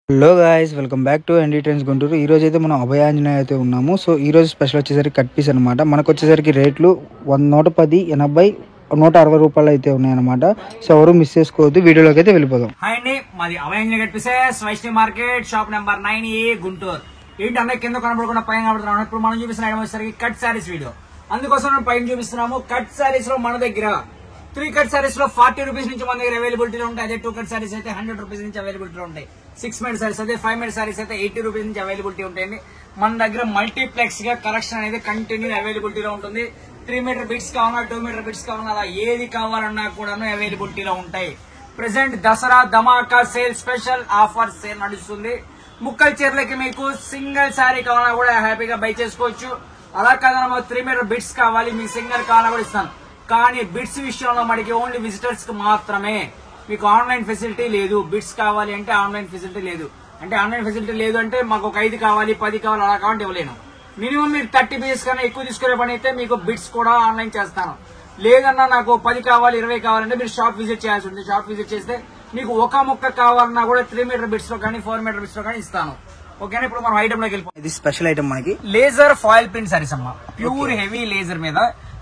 Hello guys, welcome back to ND trends Guntur. ఈ రోజు అయితే మనం అభయాంజనేయ అయితే ఉన్నాము. సో ఈ రోజు స్పెషల్ వచ్చేసరికి కట్ పీస్ అనమాట. మనకు వచ్చేసరికి రేట్లు 110, 80, 160 రూపాయలు అయితే ఉన్నాయన్నమాట. సో ఎవరు మిస్ చేసుకోవద్దు. వీడియోలోకి అయితే వెళ్ళిపోదాం. హాయ్ అండి, మాది Abhayanjaneya cut pieces, Vaishnavi market, shop number 9A, Guntur. ఏంటి అన్న కింద కనబడకుండా పైన కనబడుతున్నాం. ఇప్పుడు మనం చూపిస్తున్న ఐటమ్ వచ్చేసరికి కట్ శారీస్ వీడియో. అందుకోసం మనం పైన చూపిస్తున్నాము. కట్ శారీస్ లో మన దగ్గర 3 కట్ సారీస్ లో 40 రూపీస్ నుంచి మన దగ్గర అవైలబిలిటీలో ఉంటాయి. అదే 2 కట్ సారీస్ అయితే 100 రూపీస్ నుంచి అవైలబిలిటీలో ఉంటాయి. 6 మీటర్ సారీస్ అయితే 5 మీటర్ సారీస్ అయితే 80 రూపీస్ నుంచి అవైలబిలిటీ ఉంటాయండి. మన దగ్గర మల్టీప్లెక్స్ గా కలెక్షన్ అనేది కంటిన్యూ అవైలబిలిటీలో ఉంటుంది. 3 మీటర్ బిట్స్ కావాలన్నా, 2 మీటర్ బిట్స్ కావాలన్నా, అలా ఏది కావాలన్నా కూడా అవైలబిలిటీలో ఉంటాయి. ప్రెసెంట్ దసరా ధమాకా సేల్ స్పెషల్ ఆఫర్ సేల్ నడుస్తుంది. ముక్కల చీరలకి మీకు సింగిల్ శారీ కావాలన్నా కూడా హ్యాపీగా బై చేసుకోవచ్చు. అలా కాదన్నా 3 మీటర్ బిట్స్ కావాలి, మీకు సింగిల్ కావాలన్నా కూడా ఇస్తాను. కానీ బిట్స్ విషయంలో మనకి ఓన్లీ విజిటర్స్ కి మాత్రమే, మీకు ఆన్లైన్ ఫెసిలిటీ లేదు. బిట్స్ కావాలి అంటే ఆన్లైన్ ఫెసిలిటీ లేదు. అంటే ఆన్లైన్ ఫెసిలిటీ లేదు అంటే మాకు ఒక 5 కావాలి, 10 కావాలి, అలా కావాలంటే ఇవ్వలేను. మినిమం మీరు 30 పీసెస్ కన్నా ఎక్కువ తీసుకునే పని అయితే మీకు బిట్స్ కూడా ఆన్లైన్ చేస్తాను. లేదన్నా నాకు 10 కావాలి, 20 కావాలంటే మీరు షాప్ విజిట్ చేయాల్సి ఉంటుంది. షాప్ విజిట్ చేస్తే మీకు ఒక ముక్క కావాలన్నా కూడా 3 మీటర్ బిట్స్ లో కానీ 4 మీటర్ బిట్స్ లో కానీ ఇస్తాను. ఓకేనా? ఇప్పుడు మనం ఐటమ్ లోకి వెళ్ళిపోతాం. ఇది స్పెషల్ ఐటమ్ మనకి లేజర్ ఫాయిల్ ప్రింట్ సారీస్ అమ్మా. ప్యూర్ హెవీ లేజర్ మీద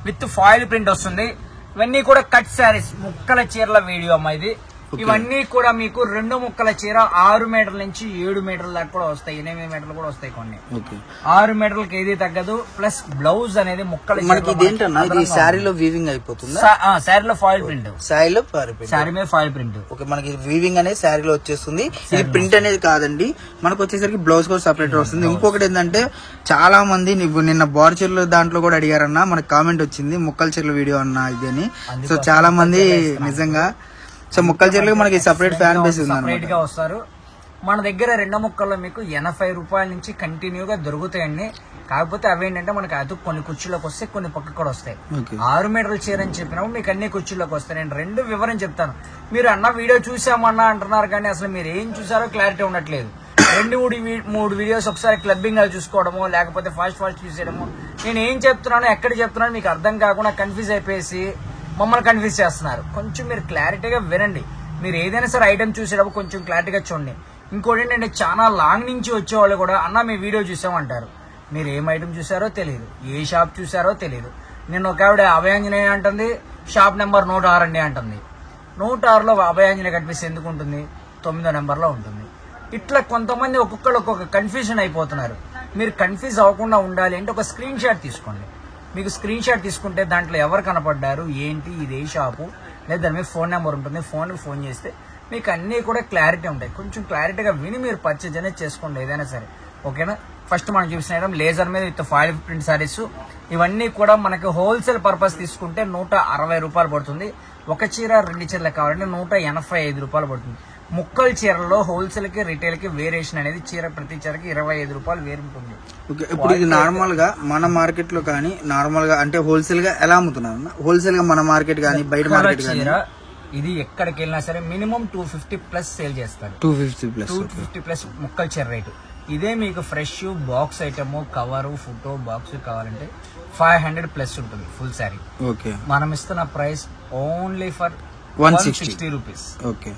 విత్ ఫాయిల్ ప్రింట్ వస్తుంది. ఇవన్నీ కూడా కట్ శారీస్, ముక్కల చీరల వీడియో అమ్మా ఇది. ఇవన్నీ కూడా మీకు 2 ముక్కల చీర 6 మీటర్ల నుంచి 7 మీటర్ల దాకా కూడా వస్తాయి. 8 మీటర్లు కూడా వస్తాయి కొన్ని. 6 మీటర్లకి ఏది తగ్గదు. ప్లస్ బ్లౌజ్ అనేది ముక్కల శారీలో వీవింగ్ అయిపోతుంది. శారీలో ఫాయిల్ ప్రింట్, శారీ మీద ఫాయిల్ ప్రింట్. ఓకే, మనకి వీవింగ్ అనేది శారీలో వచ్చేస్తుంది. ఇది ప్రింట్ అనేది కాదండి, మనకు వచ్చేసరికి బ్లౌజ్ కూడా సపరేట్ వస్తుంది. ఇంకొకటి ఏంటంటే చాలా మంది నిన్న బార్ చీరలు దాంట్లో కూడా అడిగారన్న, మనకి కామెంట్ వచ్చింది ముక్కల చీరల వీడియో అన్న ఇది అని. సో చాలా మంది నిజంగా సో ముక్కల చీరలకు మనకి సపరేట్ ఫ్యాన్ బేస్ సపరేట్ గా వస్తారు. మన దగ్గర 2 ముక్కల్లో మీకు 80 రూపాయల నుంచి కంటిన్యూగా దొరుకుతాయండి. కాకపోతే అవేంటంటే మనకి అది కొన్ని కుర్చీలోకి వస్తాయి, కొన్ని పక్కకు కూడా వస్తాయి. 6 మీటర్ల చీర అని చెప్పినప్పుడు మీకు అన్ని కుర్చీలోకి వస్తాయి. నేను 2 వివరం చెప్తాను. మీరు అన్న వీడియో చూసామన్నా అంటున్నారు, కానీ అసలు మీరు ఏం చూసారో క్లారిటీ ఉండట్లేదు. 2-3 వీడియోస్ ఒకసారి క్లబ్బింగ్ గా చూసుకోవడము, లేకపోతే ఫాస్ట్ చూసేయడము. నేను ఏం చెప్తున్నానో ఎక్కడ చెప్తున్నానో మీకు అర్థం కాకుండా కన్ఫ్యూజ్ అయిపోయేసి మమ్మల్ని కన్ఫ్యూజ్ చేస్తున్నారు. కొంచెం మీరు క్లారిటీగా వినండి. మీరు ఏదైనా సరే ఐటమ్ చూసేటప్పుడు కొంచెం క్లారిటీగా చూడండి. ఇంకోటి ఏంటంటే చాలా లాంగ్ నుంచి వచ్చేవాళ్ళు కూడా అన్న మీ వీడియో చూసామంటారు. మీరు ఏం ఐటమ్ చూసారో తెలియదు, ఏ షాప్ చూసారో తెలియదు. నేను ఒక ఆవిడ అభయాంజనేయ అంటుంది, షాప్ నెంబర్ 106 అండి అంటుంది. 106లో అభయాంజనేయ కనిపిస్తే ఎందుకు ఉంటుంది? 9వ నెంబర్లో ఉంటుంది. ఇట్లా కొంతమంది ఒక్కొక్కరు ఒక్కొక్క కన్ఫ్యూజన్ అయిపోతున్నారు. మీరు కన్ఫ్యూజ్ అవ్వకుండా ఉండాలి అంటే ఒక స్క్రీన్ షాట్ తీసుకోండి. మీకు స్క్రీన్ షాట్ తీసుకుంటే దాంట్లో ఎవరు కనపడ్డారు, ఏంటి, ఇదే షాపు, లేదా దాని మీద ఫోన్ నెంబర్ ఉంటుంది. ఫోన్ చేస్తే మీకు అన్నీ కూడా క్లారిటీ ఉంటాయి. కొంచెం క్లారిటీగా విని మీరు పర్చేజ్ అనేది చేసుకోండి ఏదైనా సరే. ఓకేనా? ఫస్ట్ మనం చూసిన లేజర్ మీద విత్ ఫాయిల్ ప్రింట్ సారీస్. ఇవన్నీ కూడా మనకి హోల్సేల్ పర్పస్ తీసుకుంటే 160 రూపాయలు పడుతుంది. ఒక చీర 2 చీరలు కావాలంటే 185 రూపాయలు పడుతుంది. ముక్కల చీరలో హోల్సేల్ కి రిటైల్ కి వేరియేషన్ అనేది ప్రతి చీరకి 25 రూపాయలు వేరు ఉంటుంది. ఇప్పుడు ఇది నార్మల్ గా మన మార్కెట్ లో కానీ నార్మల్ గా అంటే హోల్సేల్ గా ఎలా అమ్ముతున్నారు? హోల్సేల్ గా మన మార్కెట్ కానీ బయట మార్కెట్ కానీ ఇది ఎక్కడికి వెళ్ళినా సరే మినిమం 250 ప్లస్ సేల్ చేస్తారు. 250 ప్లస్ ముక్కల చీర రేటు. ఇదే మీకు fresh box item, cover, photo box కావాలంటే 500 ప్లస్ ఉంటుంది ఫుల్ శారీ. మనం ఇస్తున్న price only for 160 rupees. Okay,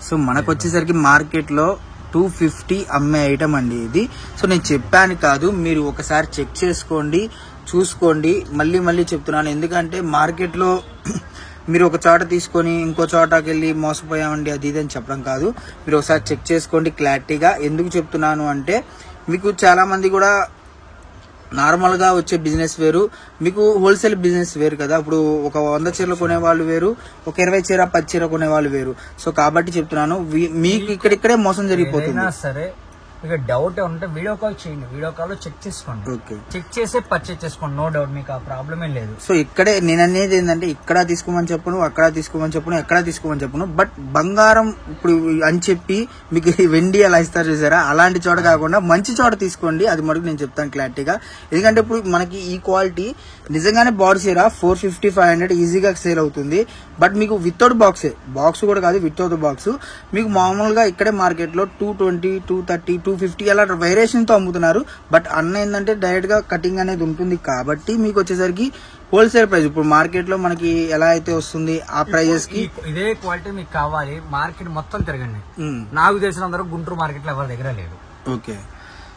so మనకు వచ్చేసరికి మార్కెట్ లో 250 అమ్మే ఐటమ్ అండి ఇది. సో నేను చెప్పాను కాదు, మీరు ఒకసారి చెక్ చేసుకోండి, చూసుకోండి. మళ్ళీ చెప్తున్నాను, ఎందుకంటే మార్కెట్ లో మీరు ఒక చోట తీసుకొని ఇంకో చోటకి వెళ్ళి మోసపోయామండి అది ఇది అని చెప్పడం కాదు. మీరు ఒకసారి చెక్ చేసుకోండి క్లారిటీగా. ఎందుకు చెప్తున్నాను అంటే మీకు చాలా మంది కూడా నార్మల్ గా వచ్చే బిజినెస్ వేరు, మీకు హోల్సేల్ బిజినెస్ వేరు కదా. ఇప్పుడు ఒక 100 చీరలు కొనేవాళ్ళు వేరు, ఒక 20 చీర 10 చీర కొనేవాళ్ళు వేరు. సో కాబట్టి చెప్తున్నాను, మీకు ఇక్కడే మోసం జరిగిపోతుంది. సరే, మీకు డౌట్ ఉంటే వీడియో కాల్ చేయండి. వీడియో కాల్ లో చెక్ చేసుకోండి. చెక్ చేసి పర్చేజ్ చేసుకోండి. నో డౌట్, మీకు ఆ ప్రాబ్లమ్ ఏం లేదు. సో ఇక్కడే నేను అనేది ఏంటంటే ఇక్కడ తీసుకోమని చెప్పను, అక్కడ తీసుకోమని చెప్పను, ఎక్కడ తీసుకోమని చెప్పను. బట్ బంగారం ఇప్పుడు అని చెప్పి మీకు వెండి అలా ఇస్తారు చూసారా, అలాంటి చోట కాకుండా మంచి చోట తీసుకోండి. అది మటుకు నేను చెప్తాను క్లారిటీగా. ఎందుకంటే ఇప్పుడు మనకి ఈ క్వాలిటీ నిజంగానే బాడీ చీర 450-500 ఈజీగా సేల్ అవుతుంది. బట్ మీకు వితౌట్ బాక్స్ కూడా కాదు, వితౌట్ బాక్స్ మీకు మామూలుగా ఇక్కడే మార్కెట్ లో 220, 230, 250 అలా వేరియేషన్ తో అమ్ముతున్నారు. బట్ అన్న ఏంటంటే డైరెక్ట్ గా కటింగ్ అనేది ఉంటుంది కాబట్టి మీకు వచ్చేసరికి హోల్సేల్ ప్రైస్ ఇప్పుడు మార్కెట్ లో మనకి ఎలా అయితే వస్తుంది ఆ ప్రైజెస్ కి ఇదే క్వాలిటీ మీకు కావాలి మార్కెట్ మొత్తం తిరగండి. నాకు తెలిసినందరూ గుంటూరు మార్కెట్ లో ఎవరి దగ్గర లేదు. ఓకే,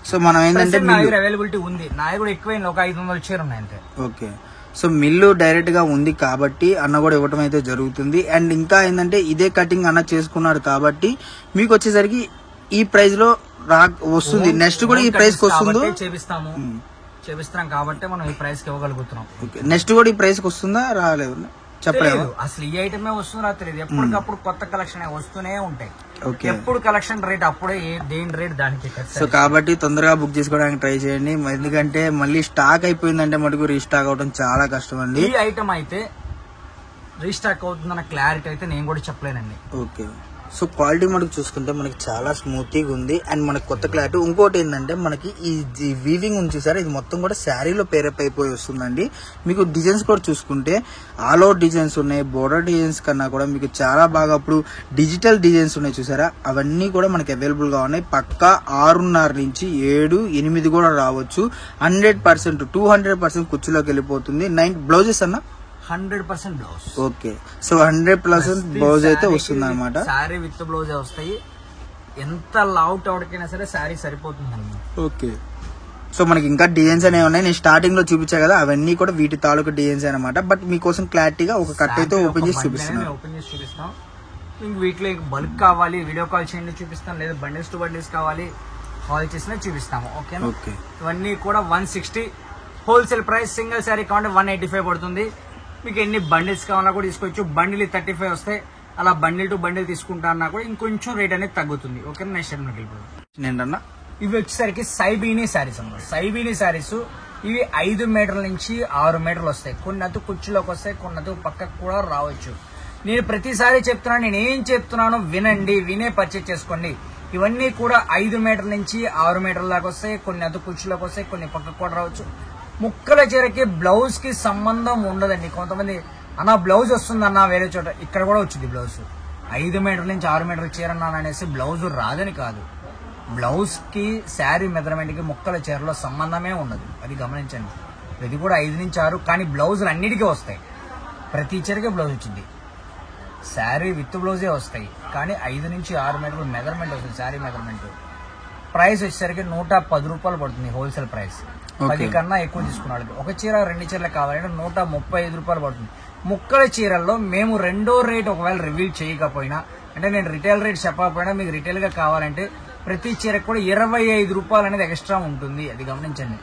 సో మనం ఏంటంటే నా దగ్గర అవైలబిలిటీ ఉంది, నా దగ్గర ఎక్కువైంది, ఒక 500 చీర ఉన్నాయి అంతే. ఓకే, సో మిల్లు డైరెక్ట్ గా ఉంది కాబట్టి అన్న కూడా ఇవ్వడం అయితే జరుగుతుంది. అండ్ ఇంకా ఏంటంటే ఇదే కటింగ్ అన్న చేసుకున్నాడు కాబట్టి మీకు వచ్చేసరికి ఈ ప్రైస్ లో వస్తుంది. నెక్స్ట్ కూడా ఈ ప్రైస్ కి వస్తుందో చేపిస్తాం కాబట్టి మనం ఈ ప్రైస్ కి ఇవ్వగలుగుతున్నాం. నెక్స్ట్ కూడా ఈ ప్రైస్ కి వస్తుందా రాలేదు చెప్పలేదు. అసలు ఈ ఐటమే వస్తుందా తెలియదు. ఎప్పటికప్పుడు కొత్త కలెక్షన్ వస్తూనే ఉంటాయి. ఎప్పుడు కలెక్షన్ రేట్ అప్పుడే దేని రేట్ దానికి. సో కాబట్టి తొందరగా బుక్ చేసుకోవడానికి ట్రై చేయండి, ఎందుకంటే మళ్ళీ స్టాక్ అయిపోయిందంటే మటుకు రీస్టాక్ అవడం చాలా కష్టం అండి. ఈ ఐటమ్ అయితే రీస్టాక్ అవుతుందన్న క్లారిటీ అయితే నేను కూడా చెప్పలేనండి. ఓకే, సో క్వాలిటీ మనకు చూసుకుంటే మనకి చాలా స్మూత్గా ఉంది అండ్ మనకి కొత్త క్లారిటీ. ఇంకోటి ఏంటంటే మనకి ఈ వీవింగ్ ఉంది చూసారా, ఇది మొత్తం కూడా శారీలో పేరప్ అయిపోయి వస్తుందండి. మీకు డిజైన్స్ కూడా చూసుకుంటే ఆల్ ఓవర్ డిజైన్స్ ఉన్నాయి, బోర్డర్ డిజైన్స్ కన్నా కూడా మీకు చాలా బాగా ఇప్పుడు డిజిటల్ డిజైన్స్ ఉన్నాయి చూసారా, అవన్నీ కూడా మనకి అవైలబుల్ గా ఉన్నాయి. పక్కా 6.5 నుంచి 7, 8 కూడా రావచ్చు. 100% 200% కుర్చీలోకి వెళ్ళిపోతుంది. 9 బ్లౌజెస్ అన్న 100% బ్లౌజ్. ఓకే, సో 100% బ్లౌజ్ అయితే వస్తుంది అనమాట. శారీ విత్ బ్లౌజ్ వస్తాయి. ఎంత లావుట్ ఎవరికైనా సరే శారీ సరిపోతుంది అన్నమాట. ఓకే, సో మనకి ఇంకా డిజైన్స్ అనేవి ఉన్నాయి. నేను స్టార్టింగ్ లో చూపించా కదా, అవన్నీ కూడా వీటి తాలూకు డిజైన్స్ అనమాట. బట్ మీకోసం క్లారిటీగా ఒక కట్ అయితే ఓపెన్ చేసి చూపిస్తాను. మీకు వీటిలో బల్క్ కావాలి వీడియో కాల్ చేయండి చూపిస్తాం, లేదా బండిల్స్ టు బండిల్స్ కావాలి కాల్ చేసినా చూపిస్తాము. ఓకేనా? ఓకే, ఇవన్నీ కూడా 160 హోల్సేల్ ప్రైస్. సింగిల్ శారీ కావాలంటే 185 పడుతుంది. మీకు ఎన్ని బండిల్స్ కావాలన్నా కూడా తీసుకోవచ్చు. బండిల్ 35 వస్తాయి. అలా బండిల్ టు బండిల్ తీసుకుంటా అన్నా కూడా ఇంకొంచెం రేట్ అనేది తగ్గుతుంది. ఓకే, నెక్స్ట్ ఏంటన్నా ఇవి వచ్చేసరికి సైబీనీ శారీస్ అన్నమాట. సైబీనీ శారీస్ ఇవి 5 మీటర్ల నుంచి 6 మీటర్లు వస్తాయి. కొన్ని అతు కుర్చీలోకి వస్తాయి, కొన్ని అతు పక్కకు కూడా రావచ్చు. నేను ప్రతిసారి చెప్తున్నాను, నేను ఏం చెప్తున్నానో వినండి, వినే పర్చేజ్ చేసుకోండి. ఇవన్నీ కూడా 5 మీటర్ల నుంచి 6 మీటర్ల దాకా వస్తాయి. కొన్ని అతు కుర్చీలోకి వస్తాయి, కొన్ని పక్కకు కూడా రావచ్చు. ముక్కల చీరకి బ్లౌజ్ కి సంబంధం ఉండదండి. కొంతమంది అన్న బ్లౌజ్ వస్తుందన్న వేరే చోట, ఇక్కడ కూడా వచ్చింది బ్లౌజ్. 5 మీటర్ల నుంచి 6 మీటర్ల చీర అన్నా అనేసి బ్లౌజ్ రాదని కాదు. బ్లౌజ్ కి శారీ మెజర్మెంట్ కి ముక్కల చీరలో సంబంధమే ఉండదు, అది గమనించండి. ఇది కూడా 5 నుంచి 6, కానీ బ్లౌజులు అన్నిటికీ వస్తాయి. ప్రతి చీరకే బ్లౌజ్ వచ్చింది. శారీ విత్ బ్లౌజే వస్తాయి, కానీ 5 నుంచి 6 మీటర్ల మెజర్మెంట్ వస్తుంది. శారీ మెజర్మెంట్ ప్రైస్ వచ్చేసరికి 110 రూపాయలు పడుతుంది హోల్సేల్ ప్రైస్. 10 కన్నా ఎక్కువ తీసుకున్నాడు. ఒక చీర 2 చీరలు కావాలంటే 135 రూపాయలు పడుతుంది. ముక్కల చీరల్లో మేము రెండో రేట్ ఒకవేళ రివీల్ చేయకపోయినా, అంటే నేను రిటైల్ రేట్ చెప్పకపోయినా, మీకు రిటైల్ గా కావాలంటే ప్రతి చీరకు కూడా 25 రూపాయలు అనేది ఎక్స్ట్రా ఉంటుంది, అది గమనించండి.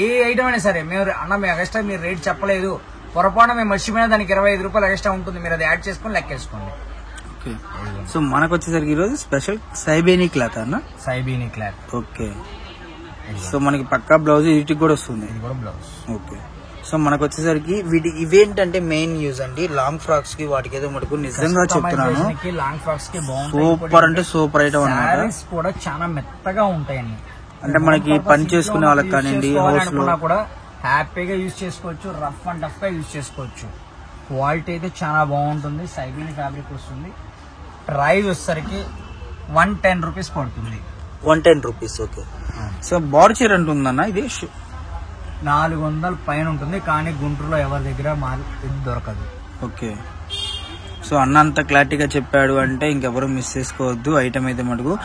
ఏ ఐటమ్ అయినా సరే మేము మేము ఎక్స్ట్రా మీరు రేట్ చెప్పలేదు, పొరపాటున మేము మర్చిపోయినా దానికి 25 రూపాయలు ఎక్స్ట్రా ఉంటుంది. మీరు అది యాడ్ చేసుకుని లెక్కేసుకోండి. సో మనకు వచ్చేసరికి ఈరోజు స్పెషల్ సైబీనీ క్లాత్ అన్న. సైబీనీ క్లాత్. ఓకే, సో మనకి పక్కా బ్లౌజ్ వీటికి కూడా వస్తుంది. ఇది కూడా బ్లౌజ్. ఓకే, సో మనకు వచ్చేసరికి ఇవేంటంటే మెయిన్ యూజ్ అండి లాంగ్ ఫ్రాక్స్ కి వాటికి ఏదో మటుకు నిజంగా చెప్తున్నాను, లాంగ్ ఫ్రాక్స్ కి సూపర్ అంటే సూపర్ ఐటమ్ అన్నమాట. కూడా చాలా మెత్తగా ఉంటాయండి. అంటే మనకి పని చేసుకునే వాళ్ళకి కానివ్వండి, హౌస్ లో కూడా హ్యాపీగా యూజ్ చేసుకోవచ్చు, రఫ్ అండ్ టఫ్ గా యూజ్ చేసుకోవచ్చు. క్వాలిటీ అయితే చాలా బాగుంటుంది. సైబీనీ ఫ్యాబ్రిక్ వస్తుంది. ప్రైస్ వచ్చేసరికి 110 రూపీస్ పడుతుంది. 110 రూపీస్. ఓకే, సో బాడీ చీర అంటుందన్న ఇది 400 పైన ఉంటుంది, కానీ గుంటూరులో ఎవరి దగ్గర ఇది దొరకదు. ఓకే, సో అన్న అంత క్లారిటీగా చెప్పాడు అంటే ఇంకెవరు మిస్ చేసుకోవద్దు ఐటమ్ అయితే మటుకు.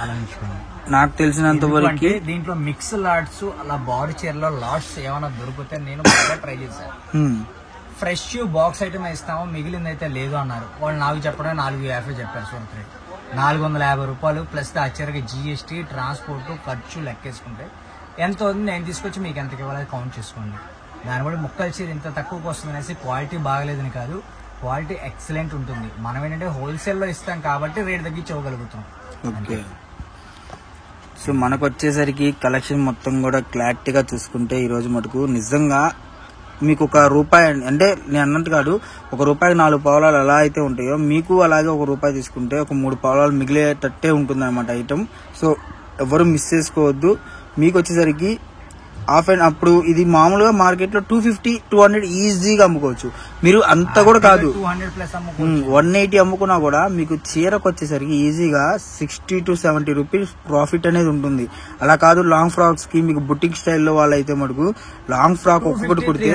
నాకు తెలిసినంత వరకు దీంట్లో మిక్స్ లాట్స్ అలా బాడీ చీరలో లాట్స్ ఏమైనా దొరికితే నేను బాగా ట్రై చేశాను. ఫ్రెష్ బాక్స్ ఐటమ్ ఇస్తాము, మిగిలింది అయితే లేదు అన్నారు వాళ్ళు. నాకు చెప్పడం 450 చెప్పారు. సూరత్ రేట్ 450 రూపాయలు ప్లస్ ఆ చీరకి GST, ట్రాన్స్పోర్ట్ ఖర్చు లెక్కేసుకుంటే ఎంత ఉంది, నేను తీసుకొచ్చి మీకు ఎంతకి ఇవ్వాలి కౌంట్ చేసుకోండి. దాని బట్టి ముక్కల చీర ఇంత తక్కువకి వస్తుంది అనేసి క్వాలిటీ బాగలేదని కాదు, క్వాలిటీ ఎక్సలెంట్ ఉంటుంది. మనం ఏంటంటే హోల్సేల్లో ఇస్తాం కాబట్టి రేట్ తగ్గించి ఇవ్వగలుగుతాం. ఓకే, సో మనకు వచ్చేసరికి కలెక్షన్ మొత్తం కూడా క్లారిటీగా చూసుకుంటే ఈరోజు మటుకు నిజంగా మీకు ₹1 అంటే నేను అన్నట్టు కాదు, ₹1 4 పావలాలు ఎలా అయితే ఉంటాయో మీకు అలాగే ₹1 తీసుకుంటే ఒక 3 పావలాలు మిగిలేటట్టే ఉంటుంది అనమాట ఐటమ్. సో ఎవరు మిస్ చేసుకోవద్దు. మీకు వచ్చేసరికి అప్పుడు ఇది మామూలుగా మార్కెట్లో 250, 200 ఈజీగా అమ్ముకోవచ్చు. మీరు అంత కూడా కాదు 200+ 180 అమ్ముకున్నా కూడా మీకు చీరకు వచ్చేసరికి ఈజీగా 60 to 70 రూపీస్ ప్రాఫిట్ అనేది ఉంటుంది. అలా కాదు లాంగ్ ఫ్రాక్స్ కి మీకు బుటిక్ స్టైల్లో వాళ్ళైతే మటుకు లాంగ్ ఫ్రాక్ ఒక్కొక్కటి కుడితే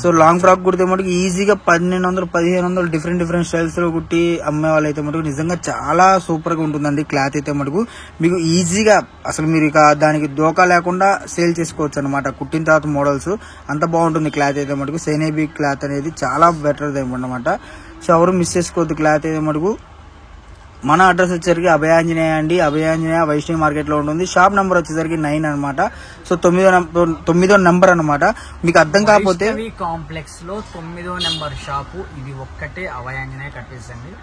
సో లాంగ్ ఫ్రాక్ కుడితే మటుకు ఈజీగా 1200-1500 డిఫరెంట్ స్టైల్స్ లో కుట్టి అమ్మే వాళ్ళైతే మటుకు నిజంగా చాలా సూపర్ గా ఉంటుందండి. క్లాత్ అయితే మటుకు మీకు ఈజీగా అసలు మీరు ఇక దానికి దోకా లేకుండా సేల్ చేసుకోవచ్చు అనమాట. కుట్టిన తర్వాత మోడల్స్ అంత బాగుంటుంది. క్లాత్ అయితే మటుకు సేనేబీ క్లాత్ అనేది చాలా బెటర్ అనమాట. సో ఎవరు మిస్ చేసుకోవద్దు. క్లాత్ అయితే మటుకు మన అడ్రస్ వచ్చేసరికి అభయాంజనేయ అండి. అభయాంజనేయ వైష్ణవి మార్కెట్ లో ఉంటుంది. షాప్ నెంబర్ వచ్చేసరికి 9 అనమాట. సో 9వ నెంబర్ అనమాట. మీకు అర్థం కాకపోతే కాంప్లెక్స్ లో 9వ నెంబర్ షాపు ఇది ఒక్కటే అభయాంజనేయ కట్టేసండి.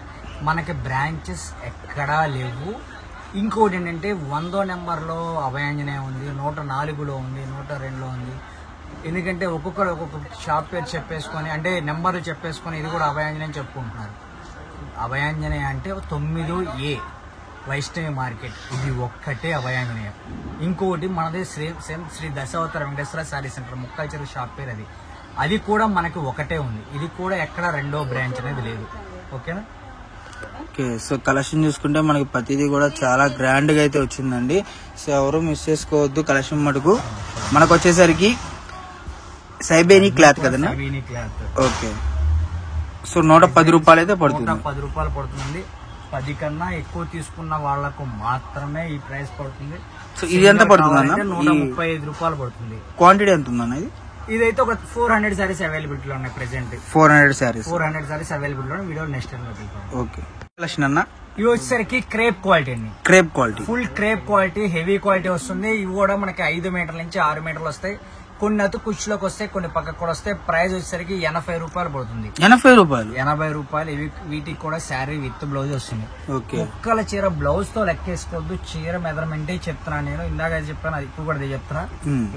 మనకి బ్రాంచెస్ ఎక్కడా లేవు. ఇంకోటి ఏంటంటే 100వ నెంబర్లో అభయాంజనేయ ఉంది, 104లో ఉంది, 102లో ఉంది. ఎందుకంటే ఒక్కొక్కరు ఒక్కొక్క షాప్ పేరు చెప్పేసుకొని అంటే నెంబర్లు చెప్పేసుకొని ఇది కూడా అభయాంజనేయ చెప్పుకుంటున్నారు. అభయాంజనేయ అంటే 9A వైష్ణవి మార్కెట్ ఇది ఒక్కటే అభయాంజనేయ. ఇంకొకటి మనది శ్రీ దశావతార వెంకటేశ్వర శారీ సెంటర్ ముక్కల చెరువు షాప్ పేరు అది కూడా మనకి ఒకటే ఉంది. ఇది కూడా ఎక్కడ రెండో బ్రాంచ్ అనేది లేదు. ఓకేనా? ఓకే. సో కలెక్షన్ చూసుకుంటే మనకి ప్రతిదీ కూడా చాలా గ్రాండ్ గా అయితే వచ్చిందండి. సో ఎవరు మిస్ చేసుకోవద్దు. కలెక్షన్ మటుకు మనకు వచ్చేసరికి సైబేని క్లాత్ కదన్నా? ఓకే. సో 110 రూపాయలు అయితే పడుతుంది. 110 రూపాయలు పడుతుంది. 10 కన్నా ఎక్కువ తీసుకున్న వాళ్లకు మాత్రమే ఈ ప్రైస్ పడుతుంది. సో ఇది ఎంత పడుతుంది అన్న? 135 రూపాయలు పడుతుంది. క్వాంటిటీ ఎంత ఉందన్న? ఇదైతే ఒక 400 సారీస్ అవైలబిలిటీలో ఉన్నాయి. ప్రెసెంట్ 400 సారీస్ అవైలబిలిటీలో వీడియో నెక్స్ట్ ఓకే. కలెక్షన్ అన్న ఇవి వచ్చేసరికి క్రేప్ క్వాలిటీ అండి. Crepe quality full crepe quality heavy quality వస్తుంది. ఇవి కూడా మనకి 5 మీటర్ల నుంచి 6 మీటర్లు వస్తాయి. కొన్ని అతి కుర్చీలోకి వస్తాయి, కొన్ని పక్కకు కూడా వస్తాయి. ప్రైస్ వచ్చేసరికి 80 రూపాయలు పడుతుంది. 80 రూపాయలు. వీటికి కూడా శారీ విత్ బ్లౌజ్ వస్తుంది. ఒక్కల చీర బ్లౌజ్ తో లెక్కేసుకోవద్దు. చీర మెజర్మెంటే చెప్తున్నాను నేను. ఇందాక చెప్పాను, అది ఇప్పుడు కూడా చెప్తున్నా.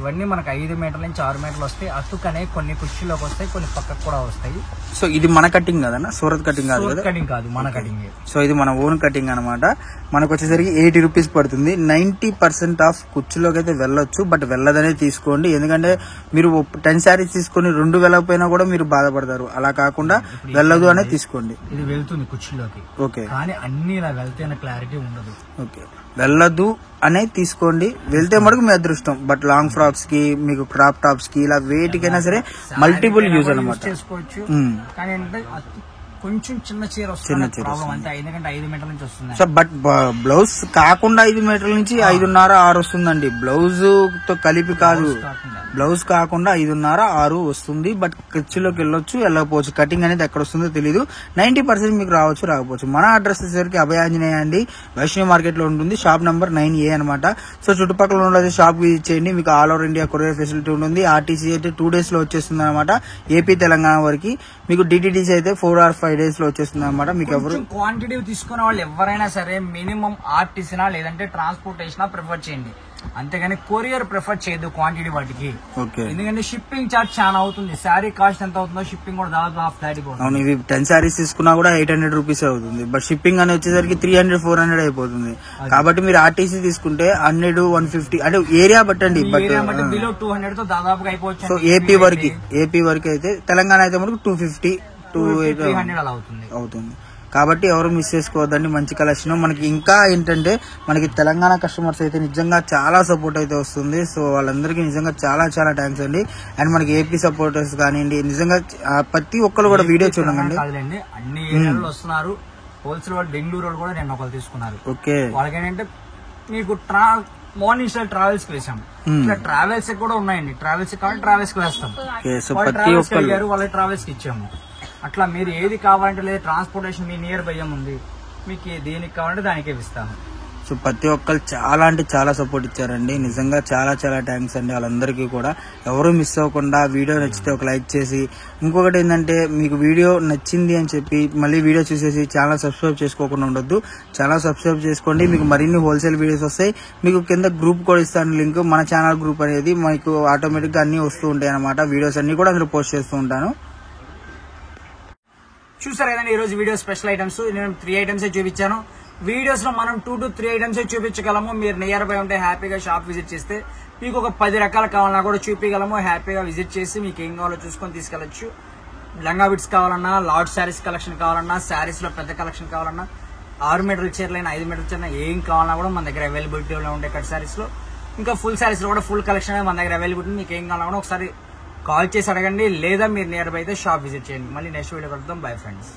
ఇవన్నీ మనకి 5 మీటర్ల నుంచి 6 మీటర్లు వస్తాయి. అతుకనే కొన్ని కుర్చీలోకి వస్తాయి, కొన్ని పక్కకు కూడా వస్తాయి. సో ఇది మన కటింగ్ కదన్నా? సూరత్ కటింగ్ కాదు? కటింగ్ కాదు, మన కటింగ్. సో ఇది మన ఓన్ కటింగ్ అనమాట. మనకు వచ్చేసరికి 80 రూపీస్ పడుతుంది. 90% ఆఫ్ కుర్చీలోకి అయితే వెళ్ళొచ్చు, బట్ వెళ్ళదనే తీసుకోండి. ఎందుకంటే మీరు 10 శారీస్ తీసుకొని 2 వెళ్ళకపోయినా కూడా మీరు బాధపడతారు. అలా కాకుండా వెళ్ళదు అనే తీసుకోండి. ఇది వెళ్తుంది కుర్చీలోకి. ఓకే. కానీ అన్ని ఇలా వెళ్తే క్లారిటీ ఉండదు. ఓకే. వెళ్ళదు అనే తీసుకోండి. వెళ్తే మటుకు మీ అదృష్టం. బట్ లాంగ్ ఫ్రాక్స్ కి, మీకు క్రాప్ టాప్స్ కి, ఇలా వేటికైనా సరే మల్టిపుల్ యూజ్ అనమాట చేసుకోవచ్చు. కానీ ఏంటంటే కొంచెం చిన్న చీర వస్తుంది, అంతే. ఎందుకంటే 5 మీటర్ల నుంచి వస్తుంది. సో బట్ బ్లౌజ్ కాకుండా 5 మీటర్ల నుంచి 5.5, 6 వస్తుందండి. బ్లౌజ్ తో కలిపి కాదు, బ్లౌజ్ కాకుండా 5.5, 6 వస్తుంది. బట్ ఖర్చులోకి వెళ్ళొచ్చు, వెళ్ళకపోవచ్చు. కటింగ్ అనేది ఎక్కడ వస్తుందో తెలియదు. 90% మీకు రావచ్చు, రాకపోవచ్చు. మన అడ్రస్ వచ్చేసరికి అభయాంజనేయ అండి, వైష్ణవి మార్కెట్ లో ఉంటుంది. షాప్ నెంబర్ 9A అనమాట. సో చుట్టుపక్కల ఉన్నది షాప్ విజిట్ చేయండి. మీకు all over India courier facility ఉంటుంది. ఆర్టీసీ అయితే 2 days లో వచ్చేస్తుంది అనమాట. ఏపీ తెలంగాణ వరకు. మీకు డిటిడిసి అయితే 4 or 5 days లో వచ్చేస్తుంది అనమాట. మీకు ఎవరు క్వాంటిటీ తీసుకునే వాళ్ళు ఎవరైనా సరే మినిమం ఆర్టీసీనా లేదంటే ట్రాన్స్పోర్టేషన్ ప్రిఫర్ చేయండి. అంతేగాని కొరియర్ ప్రిఫర్ చేయదు క్వాంటిటీ వాటికి. ఎందుకంటే షిప్పింగ్ చార్జ్ చాలా అవుతుంది. శారీ కాస్ట్ ఎంత అవుతుందో షిప్పింగ్ కూడా దాదాపు హాఫ్ దాటి పోతుంది. అవును, ఇవి 10 శారీస్ తీసుకున్నా కూడా 800 రూపీస్ అవుతుంది. బట్ షిప్పింగ్ అని వచ్చేసరికి 300-400 అయిపోతుంది. కాబట్టి మీరు ఆర్టీసీ తీసుకుంటే 100-150 అంటే ఏరియా బట్టండి. బట్ బిలో 200 తో దాదాపుగా అయిపోవచ్చు. సో ఏపీ వరకు అయితే, తెలంగాణ అయితే మనకు 250-300 అలా అవుతుంది. కాబట్టి ఎవరు మిస్ చేసుకోవద్దండి. మంచి కలెక్షన్. మనకి ఇంకా ఏంటంటే మనకి తెలంగాణ కస్టమర్స్ అయితే నిజంగా చాలా సపోర్ట్ అయితే వస్తుంది. సో వాళ్ళందరికీ నిజంగా చాలా చాలా థ్యాంక్స్ అండి. అండ్ మనకి ఏపీ సపోర్టర్స్ కానివ్వండి, నిజంగా ప్రతి ఒక్కరు కూడా వీడియో చూడండి. అన్ని ఏరియాలో వస్తున్నారు. హోల్సేల్ వాళ్ళు బెంగళూరు వాళ్ళు కూడా నేను ఒకరు తీసుకున్నారు. ఓకే. వాళ్ళకి ఏంటంటే మీకు మార్నింగ్ స్టైల్ ట్రావెల్స్ కి వేసాం. ఇట్లా ట్రావెల్స్ కూడా ఉన్నాయండి. ట్రావెల్స్ కావాలి, ట్రావెల్స్ కి వేస్తాం. వాళ్ళ ట్రావెల్స్ కి ఇచ్చాము. అట్లా మీరు ఏది కావాలంటే, లేదా ట్రాన్స్పోర్టేషన్ మీ నియర్ బై ఉంది, మీకు దేనికి కావాలంటే దానికే ఇస్తాము. సో ప్రతి ఒక్కరు చాలా అంటే చాలా సపోర్ట్ ఇచ్చారండి. నిజంగా చాలా చాలా థ్యాంక్స్ అండి వాళ్ళందరికీ కూడా. ఎవరు మిస్ అవ్వకుండా వీడియో నచ్చితే ఒక లైక్ చేసి, ఇంకొకటి ఏంటంటే మీకు వీడియో నచ్చింది అని చెప్పి మళ్ళీ వీడియో చూసేసి ఛానల్ సబ్స్క్రైబ్ చేసుకోకుండా ఉండొద్దు. ఛానల్ సబ్స్క్రైబ్ చేసుకోండి. మీకు మరిన్ని హోల్సేల్ వీడియోస్ వస్తాయి. మీకు కింద గ్రూప్ కూడా ఇస్తాను లింక్. మన ఛానల్ గ్రూప్ అనేది మీకు ఆటోమేటిక్ గా అన్ని వస్తూ ఉంటాయి అనమాట. వీడియోస్ అన్ని కూడా అందులో పోస్ట్ చేస్తూ ఉంటాను. చూసారు కదండి ఈ రోజు వీడియో స్పెషల్ ఐటమ్స్. నేను 3 ఐటమ్స్ చూపించాను. వీడియోస్ లో మనం 2 to 3 ఐటమ్స్ చూపించగలము. మీరు నియర్ బై ఉంటే హ్యాపీగా షాప్ విజిట్ చేస్తే మీకు ఒక 10 రకాలు కావాలన్నా కూడా చూపించగలము. హ్యాపీగా విజిట్ చేసి మీకు ఏం కావాలో చూసుకొని తీసుకెళ్లొచ్చు. లంగా బిట్స్ కావాలన్నా, లార్డ్ శారీస్ కలెక్షన్ కావాలన్నా, శారీస్ లో పెద్ద కలెక్షన్ కావాలన్నా, 6 మీటర్ల చీరలైనా 5 మీటర్ల చీర ఏం కావాలన్నా కూడా మన దగ్గర అవైలబిలిటీలో ఉంటాయి కట్ శారీస్ లో. ఇంకా ఫుల్ శారీస్ లో కూడా ఫుల్ కలెక్షన్ మన దగ్గర అవైలబిలిటీ. మీకు ఏం కావాలన్నా కూడా ఒకసారి కాల్ చేసి అడగండి, లేదా మీరు నియర్ బై అయితే షాప్ విజిట్ చేయండి. మళ్ళీ నెక్స్ట్ వీడియో కలుద్దాం. Bye friends.